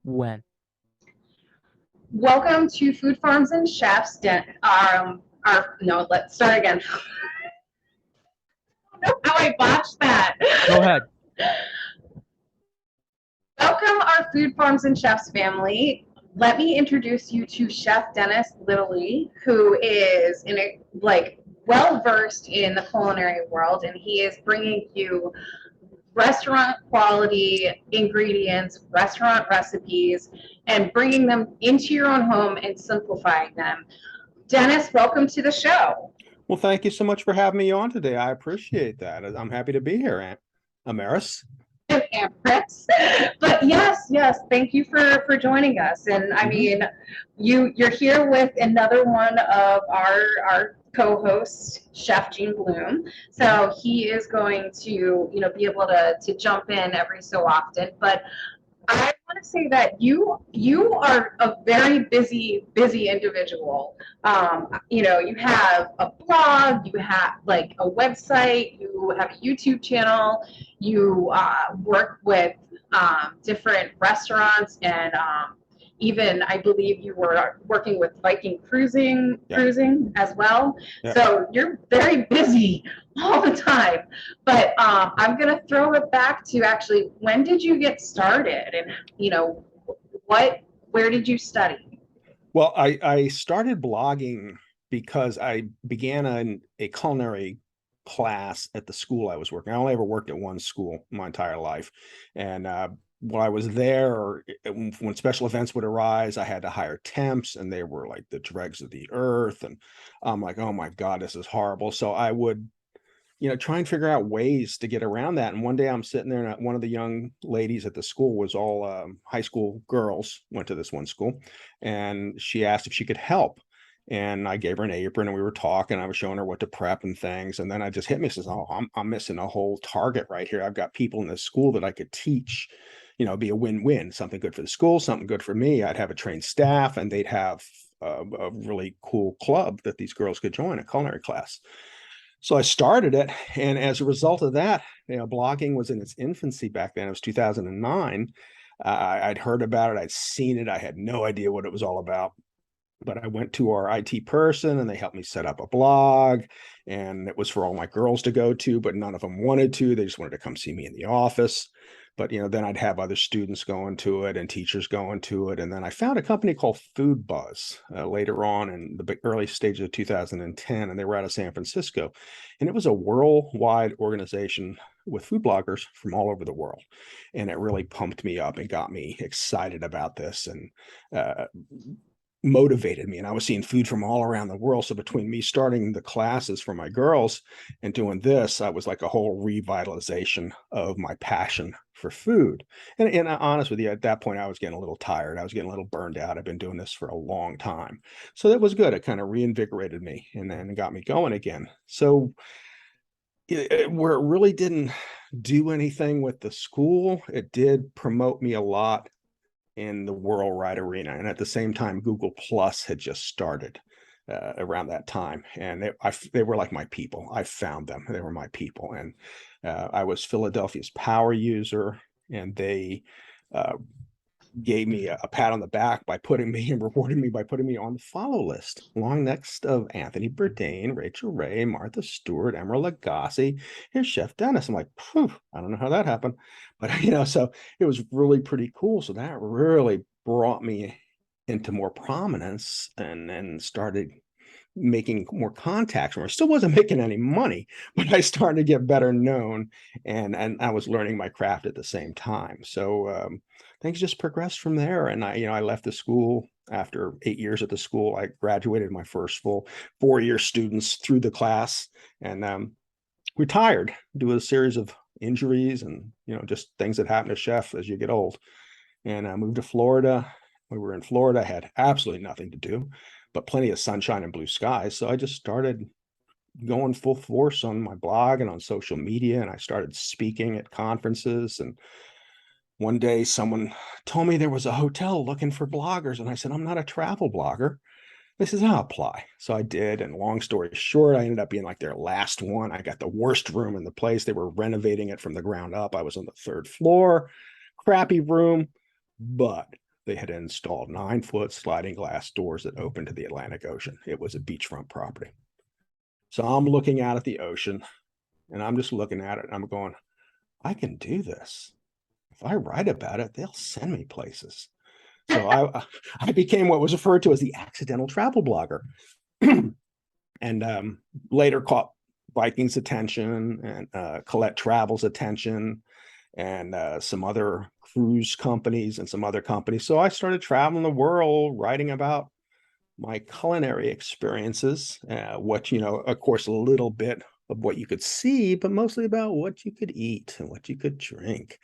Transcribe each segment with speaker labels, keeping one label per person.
Speaker 1: When?
Speaker 2: Welcome to Food Farms and Chefs. No, let's start again. I don't know how I botched that.
Speaker 1: Go ahead.
Speaker 2: Welcome our Food Farms and Chefs family. Let me introduce you to Chef Dennis Littley, who is well versed in the culinary world, and he is bringing you restaurant quality ingredients, restaurant recipes, and bringing them into your own home and simplifying them. Dennis, welcome to the show.
Speaker 3: Well, thank you so much for having me on today. I appreciate that. I'm happy to be here, Aunt Amaris.
Speaker 2: Empress. But yes, thank you for joining us. And I mean, you're here with another one of our co-hosts, Chef Gene Bloom. So he is going to be able to jump in every so often. But I want to say that you are a very busy individual. You have a blog, you have like a website, you have a YouTube channel, you work with different restaurants, and even I believe you were working with Viking cruising as well.
Speaker 3: Yeah.
Speaker 2: So you're very busy all the time. But I'm going to throw it back to actually, when did you get started, and where did you study?
Speaker 3: Well, I started blogging because I began a culinary class at the school I was working. I only ever worked at one school my entire life. And while I was there, when special events would arise, I had to hire temps, and they were like the dregs of the earth. And I'm like, oh my God, this is horrible. So I would try and figure out ways to get around that. And one day I'm sitting there, and one of the young ladies at the school was all high school girls, went to this one school, and she asked if she could help. And I gave her an apron, and we were talking. I was showing her what to prep and things. And then I just hit me, says, oh, I'm missing a whole target right here. I've got people in this school that I could teach, be a win-win, something good for the school, something good for me. I'd have a trained staff, and they'd have a really cool club that these girls could join, a culinary class. So I started it, and as a result of that, blogging was in its infancy back then. It was 2009. I'd heard about it, I'd seen it, I had no idea what it was all about. But I went to our IT person, and they helped me set up a blog, and it was for all my girls to go to, but none of them wanted to. They just wanted to come see me in the office. But then I'd have other students going to it and teachers going to it. And then I found a company called Food Buzz later on in the early stages of 2010, and they were out of San Francisco. And it was a worldwide organization with food bloggers from all over the world. And it really pumped me up and got me excited about this, and motivated me. And I was seeing food from all around the world. So between me starting the classes for my girls and doing this, I was like a whole revitalization of my passion for food. And honest with you, at that point, I was getting a little tired. I was getting a little burned out. I've been doing this for a long time. So that was good. It kind of reinvigorated me and then got me going again. So where it really didn't do anything with the school, it did promote me a lot in the worldwide arena. And at the same time, Google Plus had just started around that time. And they were like my people. I found them. They were my people. And I was Philadelphia's power user, and they gave me a pat on the back by putting me and rewarding me by putting me on the follow list, along next of Anthony Bourdain, Rachel Ray, Martha Stewart, Emeril Lagasse. Here's Chef Dennis. I'm like, I don't know how that happened, but so it was really pretty cool. So that really brought me into more prominence, and then started making more contacts where I still wasn't making any money, but I started to get better known, and I was learning my craft at the same time. So things just progressed from there. And I left the school after 8 years at the school. I graduated my first full 4-year students through the class, and retired due to a series of injuries and just things that happen to chefs as you get old. And I moved to Florida. We were in Florida, had absolutely nothing to do, but plenty of sunshine and blue skies. So I just started going full force on my blog and on social media, and I started speaking at conferences. And one day someone told me there was a hotel looking for bloggers, and I said, I'm not a travel blogger. This is I'll apply. So I did. And long story short, I ended up being like their last one. I got the worst room in the place. They were renovating it from the ground up. I was on the third floor, crappy room, but they had installed 9-foot sliding glass doors that opened to the Atlantic Ocean. It was a beachfront property. So I'm looking out at the ocean and I'm just looking at it and I'm going, I can do this. If I write about it, they'll send me places. So I became what was referred to as the accidental travel blogger. And later caught Viking's attention and Colette Travel's attention and some other cruise companies and some other companies. So I started traveling the world, writing about my culinary experiences, what, of course, a little bit of what you could see, but mostly about what you could eat and what you could drink.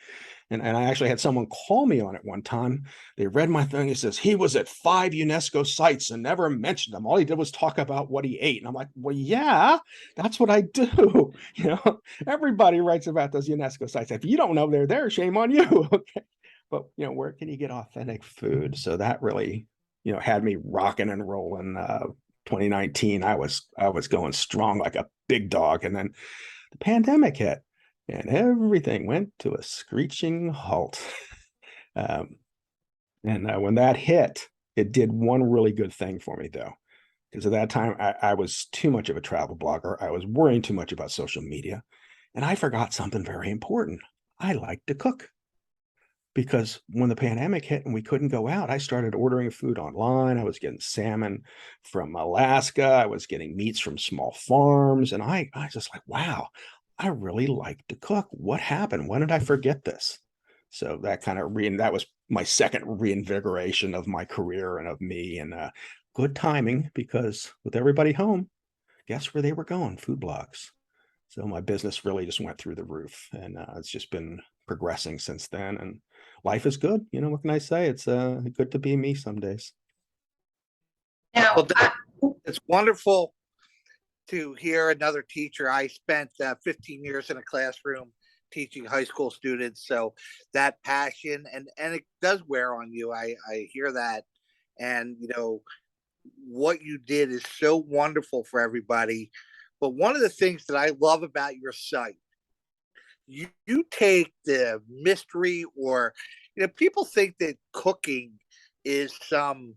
Speaker 3: And I actually had someone call me on it one time. They read my thing. He says, he was at 5 UNESCO sites and never mentioned them. All he did was talk about what he ate. And I'm like, well, yeah, that's what I do. Everybody writes about those UNESCO sites. If you don't know they're there, shame on you. Okay. But, where can you get authentic food? So that really, had me rocking and rolling. 2019, I was going strong like a big dog. And then the pandemic hit and everything went to a screeching halt. And when that hit, it did one really good thing for me, though, because at that time I was too much of a travel blogger. I was worrying too much about social media, and I forgot something very important. I like to cook. Because when the pandemic hit and we couldn't go out, I started ordering food online. I was getting salmon from Alaska. I was getting meats from small farms. And I just like, wow, I really like to cook. What happened? When did I forget this? So that kind of that was my second reinvigoration of my career and of me, and good timing, because with everybody home, guess where they were going? Food blogs. So my business really just went through the roof, and it's just been progressing since then. And life is good. What can I say? It's good to be me some days.
Speaker 2: Now,
Speaker 1: Well, it's wonderful to hear another teacher. I spent 15 years in a classroom teaching high school students. So that passion and it does wear on you. I hear that. And, what you did is so wonderful for everybody. But one of the things that I love about your site, you take the mystery, or, people think that cooking is some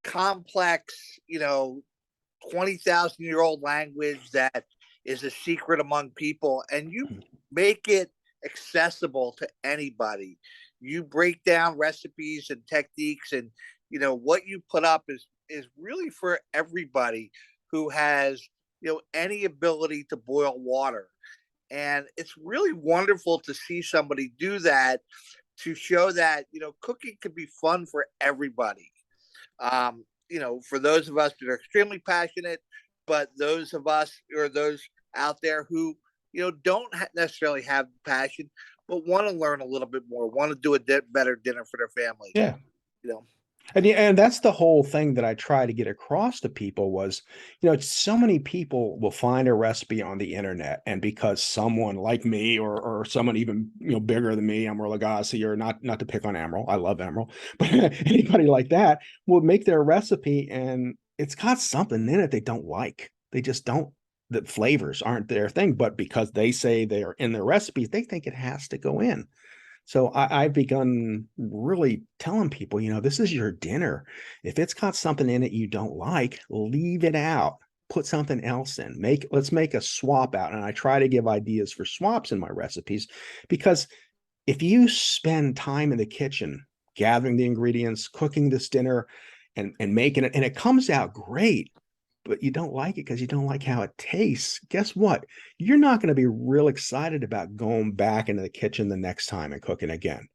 Speaker 1: complex, 20,000-year-old language that is a secret among people, and you make it accessible to anybody. You break down recipes and techniques, and what you put up is really for everybody who has any ability to boil water. And it's really wonderful to see somebody do that, to show that cooking can be fun for everybody. For those of us that are extremely passionate, but those of us, or those out there who, don't necessarily have passion, but want to learn a little bit more, want to do a better dinner for their family.
Speaker 3: Yeah.
Speaker 1: You know,
Speaker 3: And that's the whole thing that I try to get across to people was, so many people will find a recipe on the internet, and because someone like me or someone even bigger than me, Emeril Lagasse, or not to pick on Emeril, I love Emeril, but anybody like that will make their recipe and it's got something in it they don't like. They just don't. The flavors aren't their thing, but because they say they are in their recipes, they think it has to go in. So I've begun really telling people, this is your dinner. If it's got something in it you don't like, leave it out. Put something else in. Let's make a swap out. And I try to give ideas for swaps in my recipes, because if you spend time in the kitchen gathering the ingredients, cooking this dinner, and making it, and it comes out great, but you don't like it because you don't like how it tastes, guess what? You're not going to be real excited about going back into the kitchen the next time and cooking again.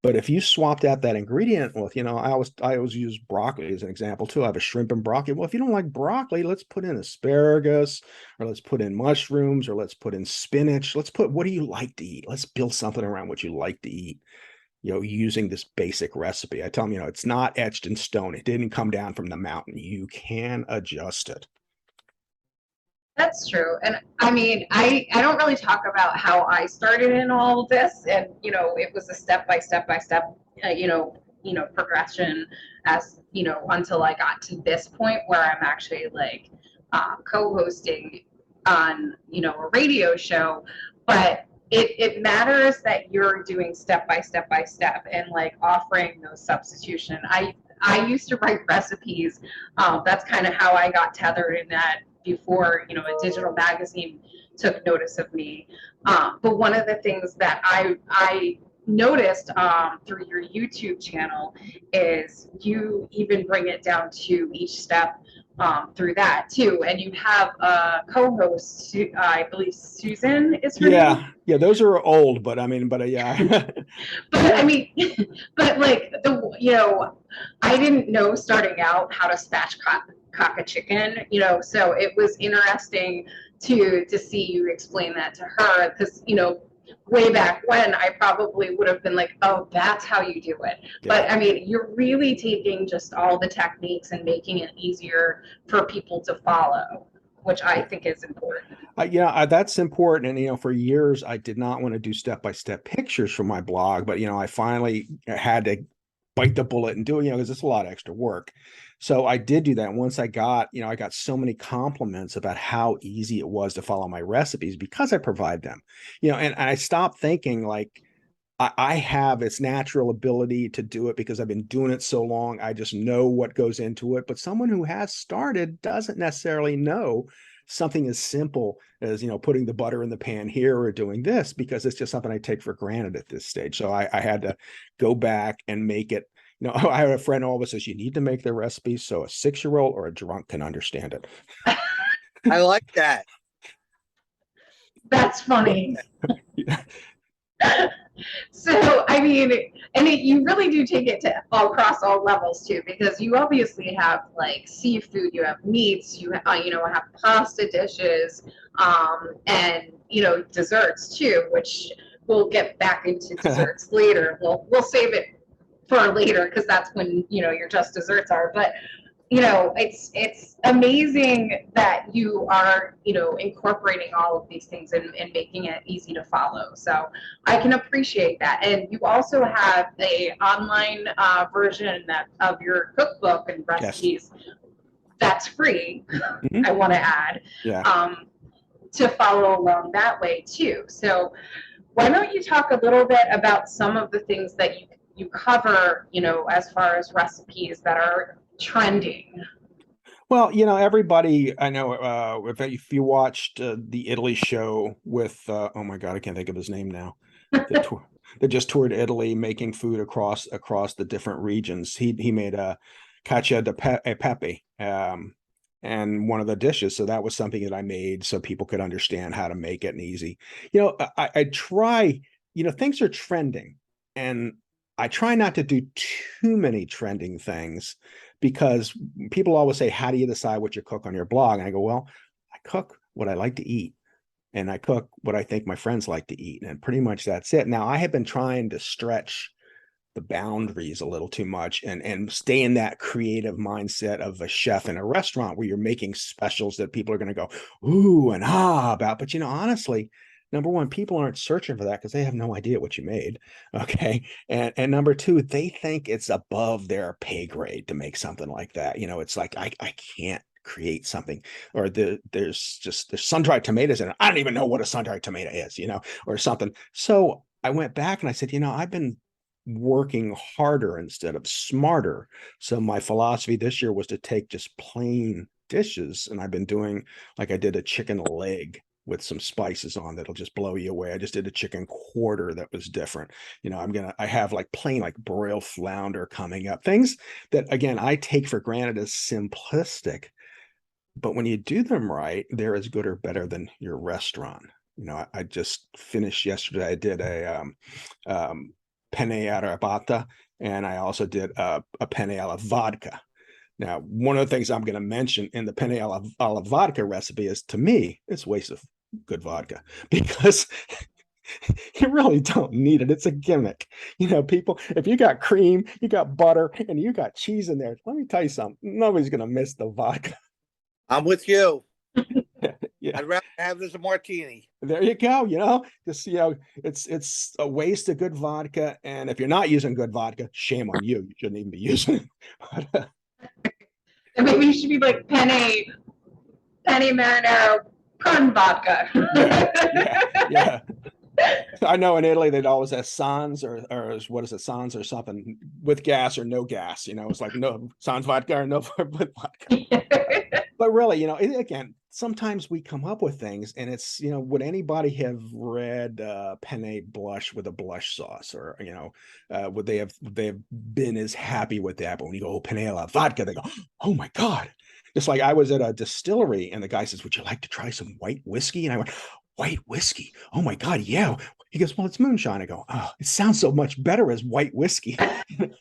Speaker 3: But if you swapped out that ingredient with, I always use broccoli as an example too. I have a shrimp and broccoli. Well, if you don't like broccoli, let's put in asparagus, or let's put in mushrooms, or let's put in spinach. What do you like to eat? Let's build something around what you like to eat. Using this basic recipe. I tell them, it's not etched in stone. It didn't come down from the mountain. You can adjust it.
Speaker 2: that's true. And I mean, I don't really talk about how I started in all of this. And, it was a step by step, progression. as, you know, until I got to this point where I'm actually like co-hosting on, you know, a radio show. But it matters that you're doing step by step by step and like offering those substitution. I used to write recipes. That's kind of how I got tethered in that before, you know, a digital magazine took notice of me. But one of the things that I noticed through your YouTube channel is you even bring it down to each step through that too. And you have a co-host, I believe Susan is her name.
Speaker 3: Yeah, those are old, but I mean, but yeah.
Speaker 2: But I mean, but like you know, I didn't know starting out how to cock a chicken, you know, so it was interesting to see you explain that to her, because, you know, way back when I probably would have been like, oh, that's how you do it.
Speaker 3: Yeah.
Speaker 2: But I mean, you're really taking just all the techniques and making it easier for people to follow, which I think is important.
Speaker 3: That's important. And, you know, for years, I did not want to do step-by-step pictures for my blog, but, you know, I finally had to bite the bullet and do it, you know, because it's a lot of extra work. So I did do that. Once I got so many compliments about how easy it was to follow my recipes because I provide them, you know, and I stopped thinking like, I have its natural ability to do it because I've been doing it so long. I just know what goes into it. But someone who has started doesn't necessarily know something as simple as, you know, putting the butter in the pan here or doing this, because it's just something I take for granted at this stage. So I had to go back and make it. You know, I have a friend who always says you need to make the recipe so a 6-year-old or a drunk can understand it.
Speaker 1: I like that.
Speaker 2: That's funny. So, I mean, and you really do take it to across all levels too, because you obviously have like seafood, you have meats, you know, have pasta dishes, and, you know, desserts too, which we'll get back into desserts later. We'll save it for later, because that's when, you know, your just desserts are. But, you know, it's amazing that you are, you know, incorporating all of these things and making it easy to follow. So I can appreciate that. And you also have a online version of your cookbook and recipes. Yes. That's free. Mm-hmm. I want to add, to follow along that way too. So why don't you talk a little bit about some of the things that you cover, you know, as far as recipes that are trending?
Speaker 3: Well, you know, everybody I know, if you watched the Italy show with, oh my God, I can't think of his name now. They just toured Italy making food across the different regions. He made a cacio de pepe, and one of the dishes. So that was something that I made so people could understand how to make it and easy. You know, I try, you know, things are trending, and I try not to do too many trending things, because people always say, how do you decide what you cook on your blog? And I go, well, I cook what I like to eat, and I cook what I think my friends like to eat. And pretty much that's it. Now, I have been trying to stretch the boundaries a little too much and stay in that creative mindset of a chef in a restaurant where you're making specials that people are going to go, ooh, and about. But, you know, honestly, number one, people aren't searching for that because they have no idea what you made. Okay. And number two, they think it's above their pay grade to make something like that. You know, it's like, I can't create something, or there's sun-dried tomatoes in it. I don't even know what a sun-dried tomato is, you know, or something. So I went back and I said, you know, I've been working harder instead of smarter. So my philosophy this year was to take just plain dishes, and I've been doing, like, I did a chicken leg with some spices on that'll just blow you away. I just did a chicken quarter that was different. You know, I have like plain, like broiled flounder coming up, things that, again, I take for granted as simplistic, but when you do them right, they're as good or better than your restaurant. You know, I just finished yesterday. I did a penne arrabbiata, and I also did a penne alla vodka. Now, one of the things I'm going to mention in the penne alla vodka recipe is, to me, it's a waste of good vodka, because you really don't need it. It's a gimmick. You know, people, if you got cream, you got butter, and you got cheese in there, let me tell you something, nobody's going to miss the vodka.
Speaker 1: I'm with you.
Speaker 3: Yeah.
Speaker 1: I'd rather have this a martini.
Speaker 3: There you go. Just, it's a waste of good vodka. And if you're not using good vodka, shame on you. You shouldn't even be using it. But,
Speaker 2: Maybe you should be like Penny Marinara con vodka.
Speaker 3: yeah. I know in Italy they'd always have Sans or what is it, Sans or something with gas or no gas. It's like no Sans vodka or no with vodka. But really, again, sometimes we come up with things, and it's would anybody have read penne blush with a blush sauce, or would they have been as happy with that? But when you go penne alla vodka, they go, oh my god. It's like I was at a distillery and the guy says, would you like to try some white whiskey? And I went, white whiskey? Oh my God, yeah. He goes, well, it's moonshine. I go, oh, it sounds so much better as white whiskey.
Speaker 2: And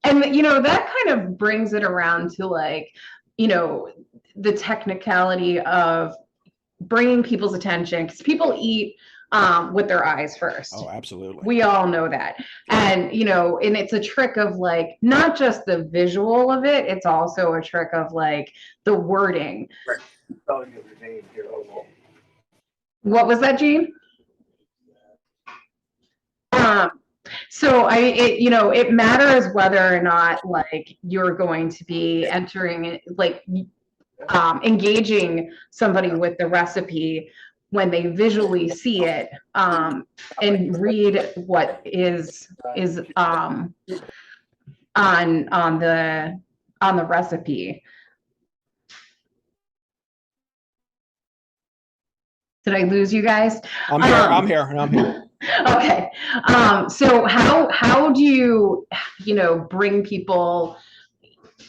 Speaker 2: that kind of brings it around to like, the technicality of bringing people's attention, because people eat with their eyes first.
Speaker 3: Oh, absolutely.
Speaker 2: We all know that. And, and it's a trick of like, not just the visual of it, it's also a trick of like the wording.
Speaker 1: Right.
Speaker 2: What was that, Gene? So it matters whether or not like you're going to be entering like engaging somebody with the recipe when they visually see it and read what is on the recipe. Did I lose you guys?
Speaker 3: I'm here.
Speaker 2: Okay. So how do you bring people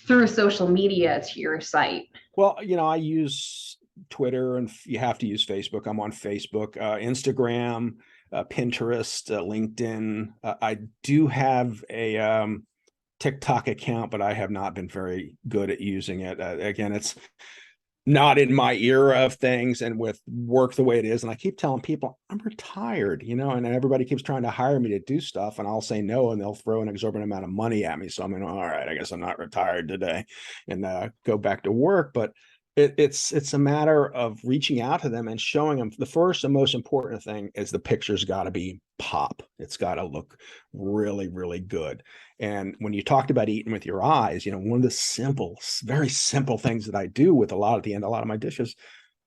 Speaker 2: through social media to your site?
Speaker 3: Well, I use Twitter, and you have to use Facebook. I'm on Facebook, Instagram, Pinterest, LinkedIn. I do have a TikTok account, but I have not been very good at using it. Again, it's not in my era of things, and with work the way it is. And I keep telling people I'm retired, and everybody keeps trying to hire me to do stuff, and I'll say no, and they'll throw an exorbitant amount of money at me. So I'm all right, I guess I'm not retired today, and go back to work. But it's a matter of reaching out to them and showing them. The first and most important thing is the picture's got to be pop. It's got to look really, really good. And when you talked about eating with your eyes, one of the very simple things that I do with a lot of my dishes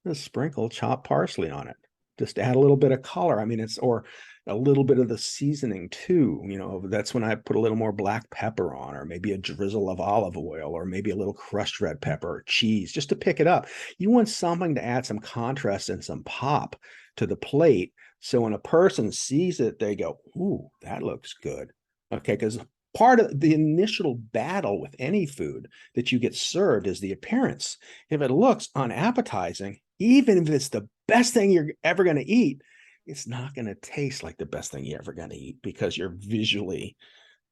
Speaker 3: is sprinkle chopped parsley on it. Just add a little bit of color. I mean, or a little bit of the seasoning too. That's when I put a little more black pepper on, or maybe a drizzle of olive oil, or maybe a little crushed red pepper or cheese, just to pick it up. You want something to add some contrast and some pop to the plate. So when a person sees it, they go, ooh, that looks good. Okay, because part of the initial battle with any food that you get served is the appearance. If it looks unappetizing, even if it's the best thing you're ever going to eat, it's not going to taste like the best thing you're ever going to eat, because you're visually,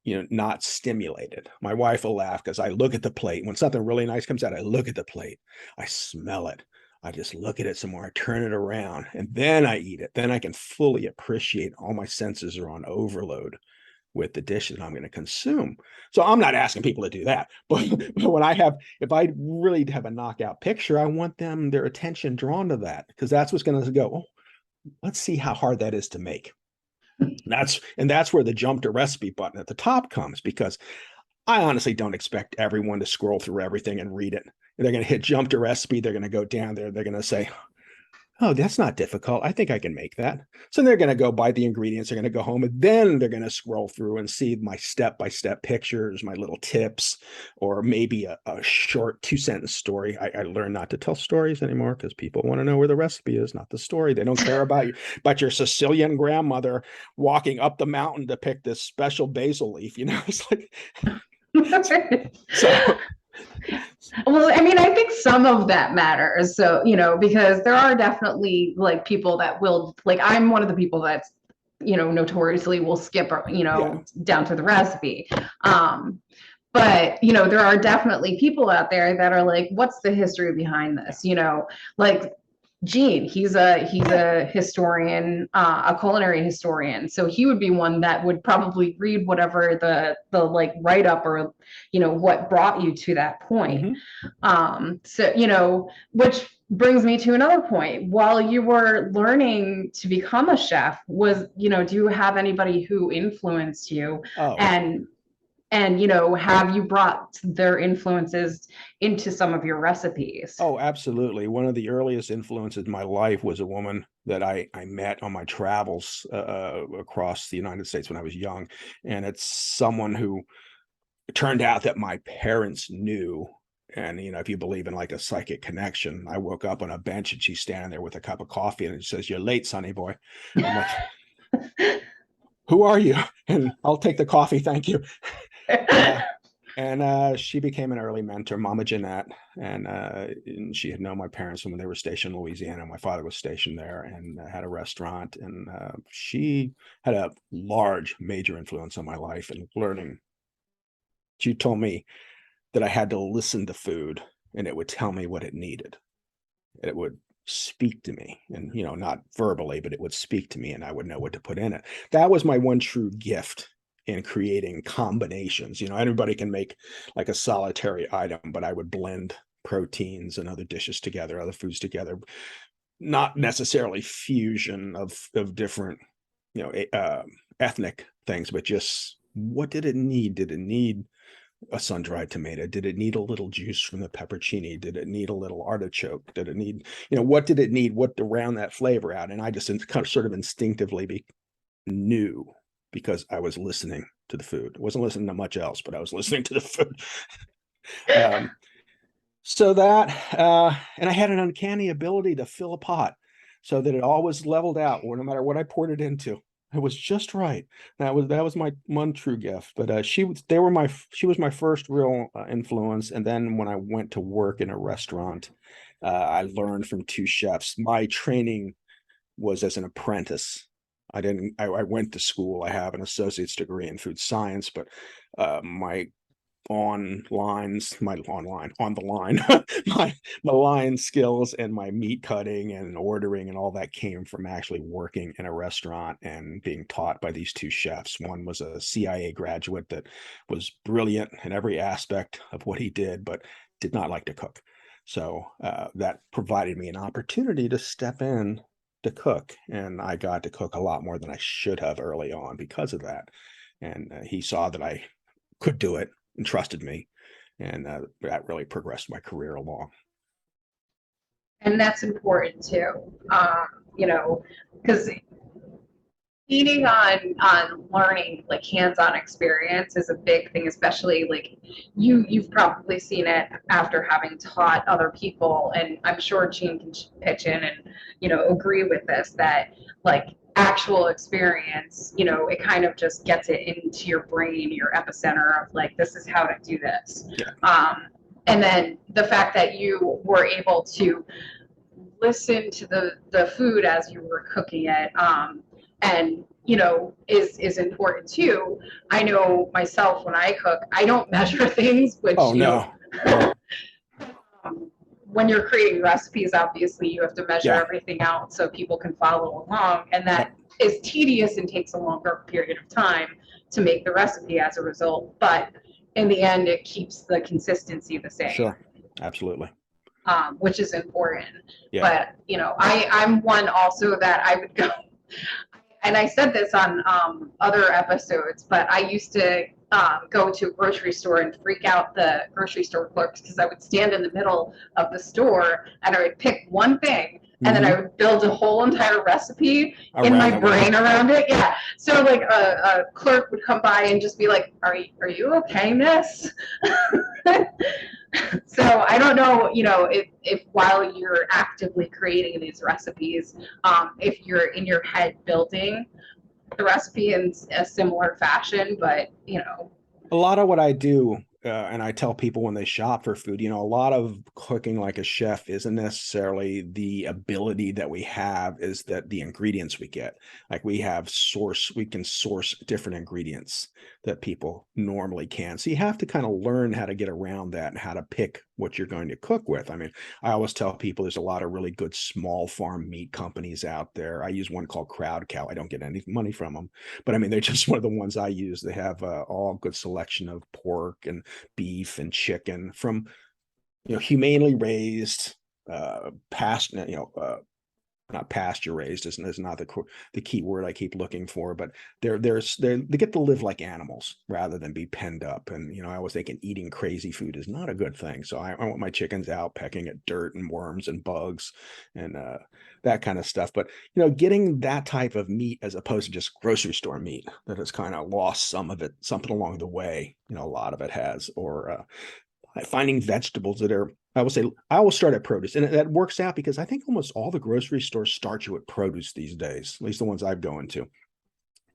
Speaker 3: not stimulated. My wife will laugh because I look at the plate. When something really nice comes out, I look at the plate, I smell it. I just look at it some more, I turn it around, and then I eat it. Then I can fully appreciate. All my senses are on overload with the dish that I'm going to consume. So I'm not asking people to do that, but if I really have a knockout picture, I want their attention drawn to that, because that's what's going to go, oh, let's see how hard that is to make. That's where the jump to recipe button at the top comes, because I honestly don't expect everyone to scroll through everything and read it. They're going to hit jump to recipe. They're going to go down there. They're going to say, oh, that's not difficult. I think I can make that. So they're going to go buy the ingredients. They're going to go home, and then they're going to scroll through and see my step-by-step pictures, my little tips, or maybe a short 2-sentence story. I learned not to tell stories anymore, because people want to know where the recipe is, not the story. They don't care about your Sicilian grandmother walking up the mountain to pick this special basil leaf. It's like, so.
Speaker 2: Well, I mean, I think some of that matters. So, because there are definitely like people that will, like, I'm one of the people that's, notoriously will skip, down to the recipe. But, there are definitely people out there that are like, what's the history behind this? Like Gene, he's a historian, a culinary historian. So he would be one that would probably read whatever the like write up, or what brought you to that point.
Speaker 3: Mm-hmm.
Speaker 2: So which brings me to another point. While you were learning to become a chef, do you have anybody who influenced you?
Speaker 3: Oh,
Speaker 2: And have you brought their influences into some of your recipes?
Speaker 3: oh, absolutely. One of the earliest influences in my life was a woman that I met on my travels across the United States when I was young. And it's someone who it turned out that my parents knew. And, if you believe in like a psychic connection, I woke up on a bench and she's standing there with a cup of coffee and it says, "You're late, sonny boy." I'm like, "Who are you?" And "I'll take the coffee. Thank you." Uh, and she became an early mentor, Mama Jeanette, and she had known my parents when they were stationed in Louisiana. My father was stationed there and had a restaurant, and she had a large, major influence on my life and learning. She told me that I had to listen to food, and it would tell me what it needed. It would speak to me, and not verbally, but it would speak to me, and I would know what to put in it. That was my one true gift in creating combinations. Everybody can make like a solitary item, but I would blend proteins and other dishes together, other foods together, not necessarily fusion of different, ethnic things, but just what did it need? Did it need a sun-dried tomato? Did it need a little juice from the peppercini? Did it need a little artichoke? Did it need, what did it need? What to round that flavor out? And I just kind of sort of instinctively knew because I was listening to the food. I wasn't listening to much else, but I was listening to the food. So that, and I had an uncanny ability to fill a pot so that it always leveled out, or no matter what I poured it into, it was just right. That was my one true gift. But she was my first real influence. And then when I went to work in a restaurant, I learned from two chefs. My training was as an apprentice. I went to school. I have an associate's degree in food science, but my on the line my line skills and my meat cutting and ordering and all that came from actually working in a restaurant and being taught by these two chefs. One was a CIA graduate that was brilliant in every aspect of what he did, but did not like to cook. So that provided me an opportunity to step in to cook, and I got to cook a lot more than I should have early on because of that. And he saw that I could do it and trusted me, and that really progressed my career along.
Speaker 2: And that's important too, because leaning on learning, like hands-on experience, is a big thing, especially like you've probably seen it after having taught other people, and I'm sure Gene can pitch in and agree with this, that like actual experience, it kind of just gets it into your brain, your epicenter of like, this is how to do this.
Speaker 3: Yeah.
Speaker 2: And then the fact that you were able to listen to the food as you were cooking it, and is important too. I know myself, when I cook, I don't measure things, which
Speaker 3: Oh no.
Speaker 2: When you're creating recipes, obviously you have to measure
Speaker 3: Yeah.
Speaker 2: everything out so people can follow along, and that is tedious and takes a longer period of time to make the recipe as a result, but in the end it keeps the consistency the same.
Speaker 3: Sure. Absolutely.
Speaker 2: Which is important.
Speaker 3: Yeah.
Speaker 2: But I'm one also that I would go, and I said this on other episodes, but I used to go to a grocery store and freak out the grocery store clerks, because I would stand in the middle of the store and I would pick one thing, and then I would build a whole entire recipe in my brain around it. Yeah. So like a clerk would come by and just be like, are you okay, miss? So I don't know, if while you're actively creating these recipes, if you're in your head building the recipe in a similar fashion, but
Speaker 3: a lot of what I do, and I tell people when they shop for food, a lot of cooking like a chef isn't necessarily the ability that we have, is that the ingredients we get. Like we can source different ingredients that people normally can. So you have to kind of learn how to get around that and how to pick what you're going to cook with. I mean, I always tell people there's a lot of really good small farm meat companies out there. I use one called Crowd Cow. I don't get any money from them, but I mean, they're just one of the ones I use. They have all good selection of pork and beef and chicken from, humanely raised past, not pasture raised is not the key word I keep looking for, but they get to live like animals rather than be penned up. And I always think eating crazy food is not a good thing. So I want my chickens out pecking at dirt and worms and bugs and that kind of stuff. But getting that type of meat as opposed to just grocery store meat that has kind of lost something along the way. A lot of it has, or finding vegetables that are, I will start at produce, and that works out because I think almost all the grocery stores start you at produce these days, at least the ones I've gone to.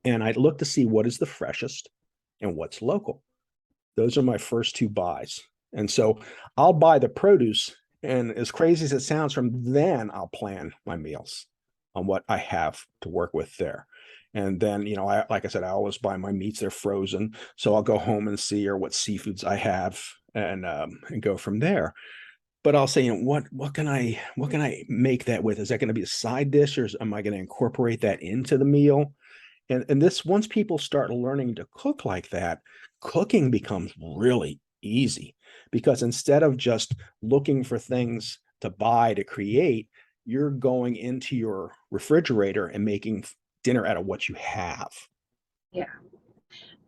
Speaker 3: And I look to see what is the freshest and what's local. Those are my first two buys. And so I'll buy the produce, and as crazy as it sounds, from then I'll plan my meals on what I have to work with there. And then, like I said, I always buy my meats, they're frozen. So I'll go home and see what seafoods I have and go from there. But I'll say, what can I make that with? Is that going to be a side dish, or am I going to incorporate that into the meal? And this, once people start learning to cook like that, cooking becomes really easy, because instead of just looking for things to buy to create, you're going into your refrigerator and making dinner out of what you have.
Speaker 2: Yeah.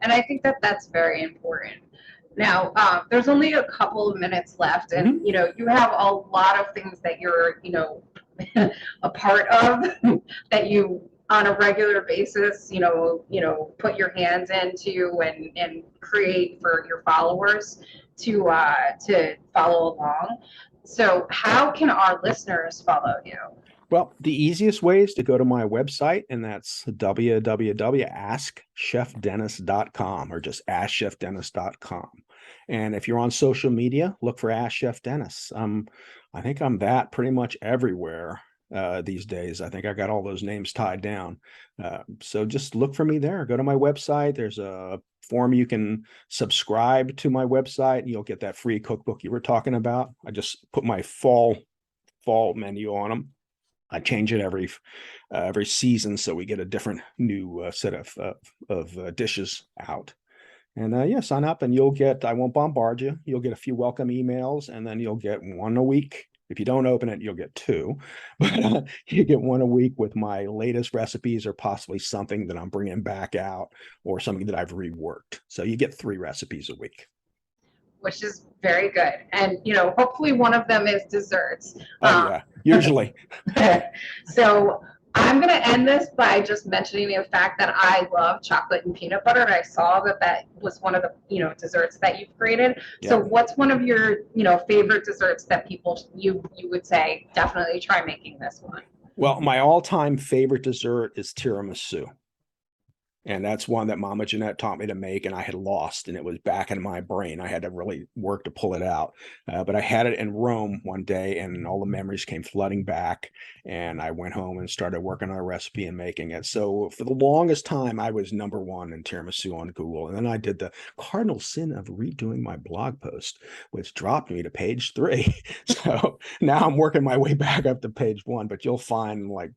Speaker 2: And I think that that's very important. Now, there's only a couple of minutes left, and you have a lot of things that you're, a part of that you, on a regular basis, put your hands into and create for your followers to follow along. So, how can our listeners follow you?
Speaker 3: Well, the easiest way is to go to my website, and that's www.askchefdennis.com, or just askchefdennis.com. And if you're on social media, look for Ask Chef Dennis. I think I'm that pretty much everywhere these days. I think I got all those names tied down. So just look for me there. Go to my website. There's a form you can subscribe to my website, and you'll get that free cookbook you were talking about. I just put my fall menu on them. I change it every season, so we get a different new set of dishes out. And sign up, and you'll get, I won't bombard you. You'll get a few welcome emails, and then you'll get one a week. If you don't open it, you'll get two, but you get one a week with my latest recipes, or possibly something that I'm bringing back out, or something that I've reworked. So you get 3 recipes a week.
Speaker 2: Which is very good. And, hopefully one of them is desserts.
Speaker 3: Oh, yeah, usually.
Speaker 2: So I'm going to end this by just mentioning the fact that I love chocolate and peanut butter. And I saw that was one of the, desserts that you've created. Yeah. So what's one of your, favorite desserts that you would say, definitely try making this one?
Speaker 3: Well, my all-time favorite dessert is tiramisu. And that's one that Mama Jeanette taught me to make, and I had lost, and it was back in my brain. I had to really work to pull it out. But I had it in Rome one day, and all the memories came flooding back. And I went home and started working on a recipe and making it. So for the longest time, I was #1 in tiramisu on Google. And then I did the cardinal sin of redoing my blog post, which dropped me to page 3. So now I'm working my way back up to page 1, but you'll find like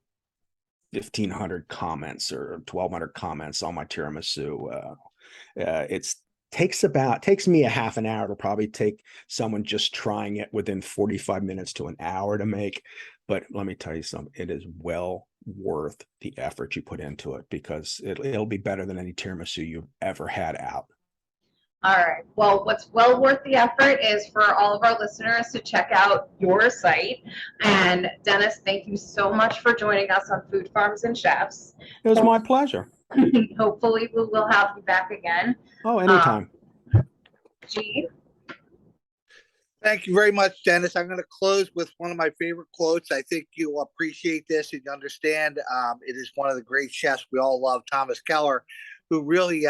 Speaker 3: 1,500 comments or 1,200 comments on my tiramisu. It takes me a half an hour to probably take someone just trying it within 45 minutes to an hour to make. But let me tell you something, it is well worth the effort you put into it, because it'll be better than any tiramisu you've ever had out.
Speaker 2: All right. Well, what's well worth the effort is for all of our listeners to check out your site. And Dennis, thank you so much for joining us on Food Farms and Chefs.
Speaker 3: It was my pleasure.
Speaker 2: Hopefully we will have you back again.
Speaker 3: Oh, anytime.
Speaker 2: Gene?
Speaker 1: Thank you very much, Dennis. I'm going to close with one of my favorite quotes. I think you'll appreciate this and you understand. It is one of the great chefs we all love, Thomas Keller, who really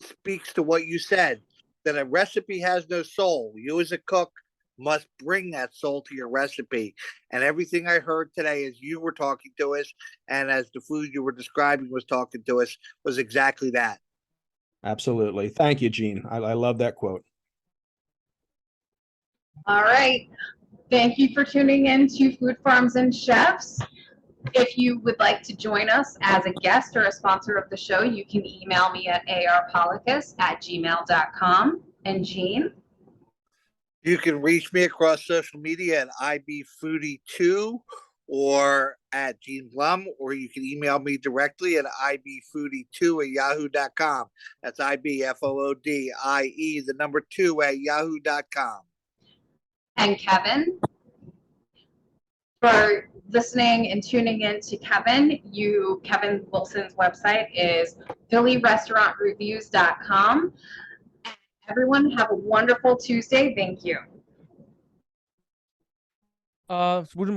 Speaker 1: speaks to what you said, that a recipe has no soul. You as a cook must bring that soul to your recipe. And everything I heard today as you were talking to us, and as the food you were describing was talking to us, was exactly that.
Speaker 3: Absolutely. Thank you, Gene. I love that quote.
Speaker 2: All right. Thank you for tuning in to Food Farms and Chefs. If you would like to join us as a guest or a sponsor of the show, you can email me at arpolicus@gmail.com. And Gene?
Speaker 1: You can reach me across social media at ibfoodie2 or at Gene Blum, or you can email me directly at ibfoodie2@yahoo.com. That's IBFOODIE, the number 2 at yahoo.com.
Speaker 2: And Kevin, for listening and tuning in to Kevin, Kevin Wilson's website is phillyrestaurantreviews.com. Everyone have a wonderful Tuesday. Thank you.
Speaker 4: What